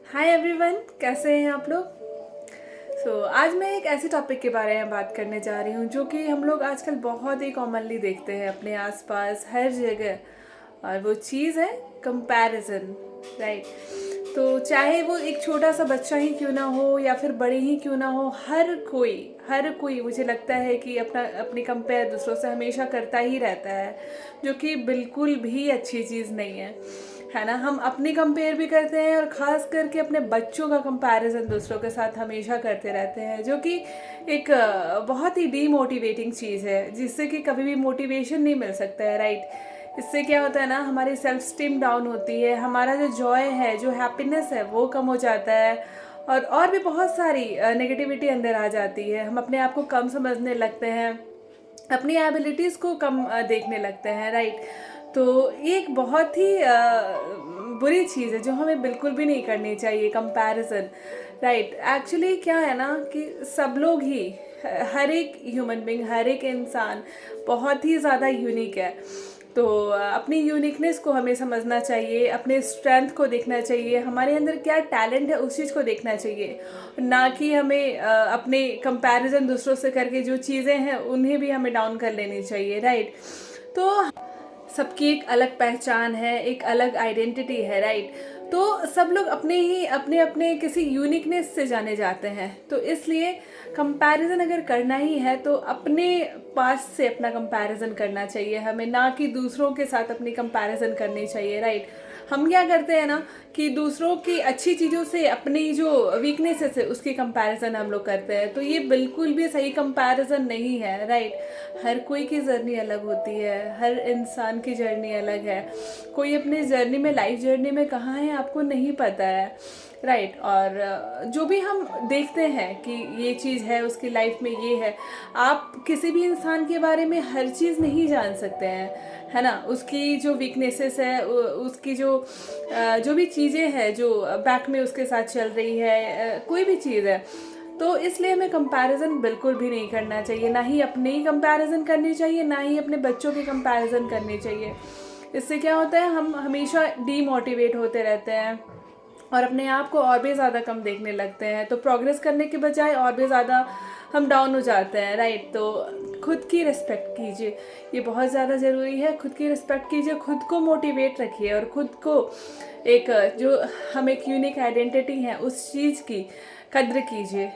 Hi everyone, कैसे हैं आप लोग। आज मैं एक ऐसे टॉपिक के बारे में बात करने जा रही हूँ जो कि हम लोग आजकल बहुत ही कॉमनली देखते हैं अपने आसपास हर जगह। और वो चीज़ है कंपैरिजन, राइट। तो चाहे वो एक छोटा सा बच्चा ही क्यों ना हो या फिर बड़े ही क्यों ना हो, हर कोई मुझे लगता है कि अपनी कंपेयर दूसरों से हमेशा करता ही रहता है, जो कि बिल्कुल भी अच्छी चीज़ नहीं है ना। हम अपनी कंपेयर भी करते हैं और ख़ास करके अपने बच्चों का कंपैरिजन दूसरों के साथ हमेशा करते रहते हैं, जो कि एक बहुत ही डीमोटिवेटिंग चीज़ है, जिससे कि कभी भी मोटिवेशन नहीं मिल सकता है, राइट। इससे क्या होता है ना, हमारी सेल्फ स्टीम डाउन होती है, हमारा जो जॉय है, जो हैप्पीनेस है, वो कम हो जाता है। और भी बहुत सारी नेगेटिविटी अंदर आ जाती है। हम अपने आप को कम समझने लगते हैं, अपनी एबिलिटीज़ को कम देखने लगते हैं, राइट। तो ये एक बहुत ही बुरी चीज़ है जो हमें बिल्कुल भी नहीं करनी चाहिए, कंपैरिजन, राइट। एक्चुअली क्या है ना कि सब लोग ही, हर एक ह्यूमन बीइंग, हर एक इंसान बहुत ही ज़्यादा यूनिक है। तो अपनी यूनिकनेस को हमें समझना चाहिए, अपने स्ट्रेंथ को देखना चाहिए, हमारे अंदर क्या टैलेंट है उस चीज़ को देखना चाहिए, ना कि हमें अपने कंपैरिजन दूसरों से करके जो चीज़ें हैं उन्हें भी हमें डाउन कर लेनी चाहिए, राइट। तो सबकी एक अलग पहचान है, एक अलग आइडेंटिटी है, राइट। तो सब लोग अपने अपने किसी यूनिकनेस से जाने जाते हैं। तो इसलिए कंपैरिजन अगर करना ही है तो अपने पास से अपना कंपैरिजन करना चाहिए हमें, ना कि दूसरों के साथ अपनी कंपैरिजन करनी चाहिए, राइट। हम क्या करते हैं ना कि दूसरों की अच्छी चीज़ों से अपनी जो वीकनेसेस है उसकी कंपैरिजन हम लोग करते हैं। तो ये बिल्कुल भी सही कंपैरिजन नहीं है, राइट। हर कोई की जर्नी अलग होती है, हर इंसान की जर्नी अलग है। कोई अपने जर्नी में, लाइफ जर्नी में कहाँ है आपको नहीं पता है, राइट। और जो भी हम देखते हैं कि ये चीज़ है, उसकी लाइफ में ये है, आप किसी भी इंसान के बारे में हर चीज़ नहीं जान सकते हैं, है ना। उसकी जो वीकनेसेस है, उसकी जो भी चीज़ें हैं जो बैक में उसके साथ चल रही है, कोई भी चीज़ है, तो इसलिए हमें कंपैरिजन बिल्कुल भी नहीं करना चाहिए। ना ही अपनी ही कंपैरिजन करनी चाहिए, ना ही अपने बच्चों की कंपैरिजन करनी चाहिए। इससे क्या होता है, हम हमेशा डीमोटिवेट होते रहते हैं और अपने आप को और भी ज़्यादा कम देखने लगते हैं। तो प्रोग्रेस करने के बजाय और भी ज़्यादा हम डाउन हो जाते हैं, राइट। तो खुद की रिस्पेक्ट कीजिए, ये बहुत ज़्यादा ज़रूरी है। खुद की रिस्पेक्ट कीजिए, खुद को मोटिवेट रखिए और खुद को एक जो हम एक यूनिक आइडेंटिटी है उस चीज़ की कद्र कीजिए।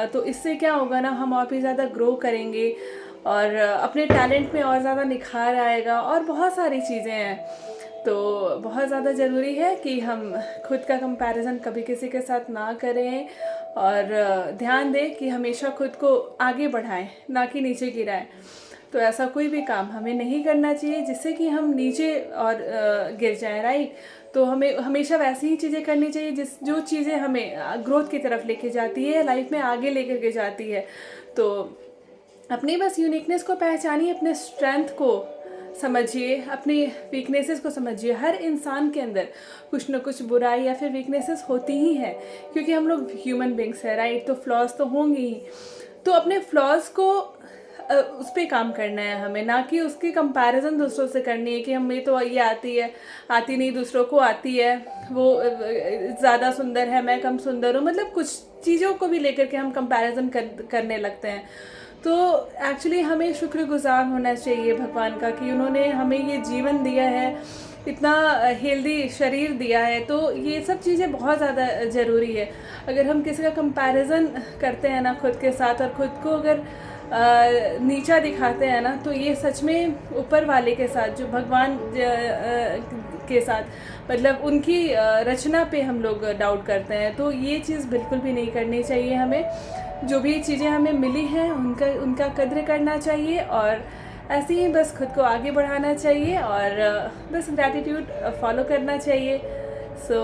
तो इससे क्या होगा ना, हम और भी ज़्यादा ग्रो करेंगे और अपने टैलेंट में और ज़्यादा निखार आएगा और बहुत सारी चीज़ें हैं। तो बहुत ज़्यादा ज़रूरी है कि हम खुद का कंपैरिजन कभी किसी के साथ ना करें और ध्यान दें कि हमेशा खुद को आगे बढ़ाएं, ना कि नीचे गिराएं। तो ऐसा कोई भी काम हमें नहीं करना चाहिए जिससे कि हम नीचे और गिर जाएं, राइट। तो हमें हमेशा वैसी ही चीज़ें करनी चाहिए जो चीज़ें हमें ग्रोथ की तरफ लेके जाती है, लाइफ में आगे लेकर के जाती है। तो अपनी बस यूनिकनेस को पहचानिए, अपने स्ट्रेंथ को समझिए, अपनी वीकनेसेस को समझिए। हर इंसान के अंदर कुछ ना कुछ बुराई या फिर वीकनेसेस होती ही हैं, क्योंकि हम लोग ह्यूमन बींग्स हैं, राइट। तो फ्लॉज तो होंगी ही। तो अपने फ्लॉज को उस पर काम करना है हमें, ना कि उसकी कंपैरिजन दूसरों से करनी है कि हमें तो ये आती है, आती नहीं, दूसरों को आती है, वो ज़्यादा सुंदर है, मैं कम सुंदर हूँ। मतलब कुछ चीज़ों को भी लेकर के हम कंपैरिजन करने लगते हैं। तो एक्चुअली हमें शुक्रगुजार होना चाहिए भगवान का कि उन्होंने हमें ये जीवन दिया है, इतना हेल्दी शरीर दिया है। तो ये सब चीज़ें बहुत ज़्यादा ज़रूरी है। अगर हम किसी का कंपैरिजन करते हैं ना खुद के साथ, और ख़ुद को अगर नीचा दिखाते हैं ना, तो ये सच में ऊपर वाले के साथ, जो भगवान के साथ, मतलब उनकी रचना पे हम लोग डाउट करते हैं। तो ये चीज़ बिल्कुल भी नहीं करनी चाहिए हमें। जो भी चीज़ें हमें मिली हैं उनका कद्र करना चाहिए और ऐसे ही बस खुद को आगे बढ़ाना चाहिए और बस ग्रैटिट्यूड फॉलो करना चाहिए। सो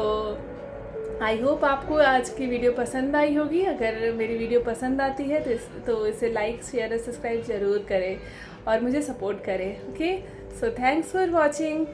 आई होप आपको आज की वीडियो पसंद आई होगी। अगर मेरी वीडियो पसंद आती है तो इसे लाइक, शेयर और सब्सक्राइब ज़रूर करें और मुझे सपोर्ट करें। Okay, so thanks for watching.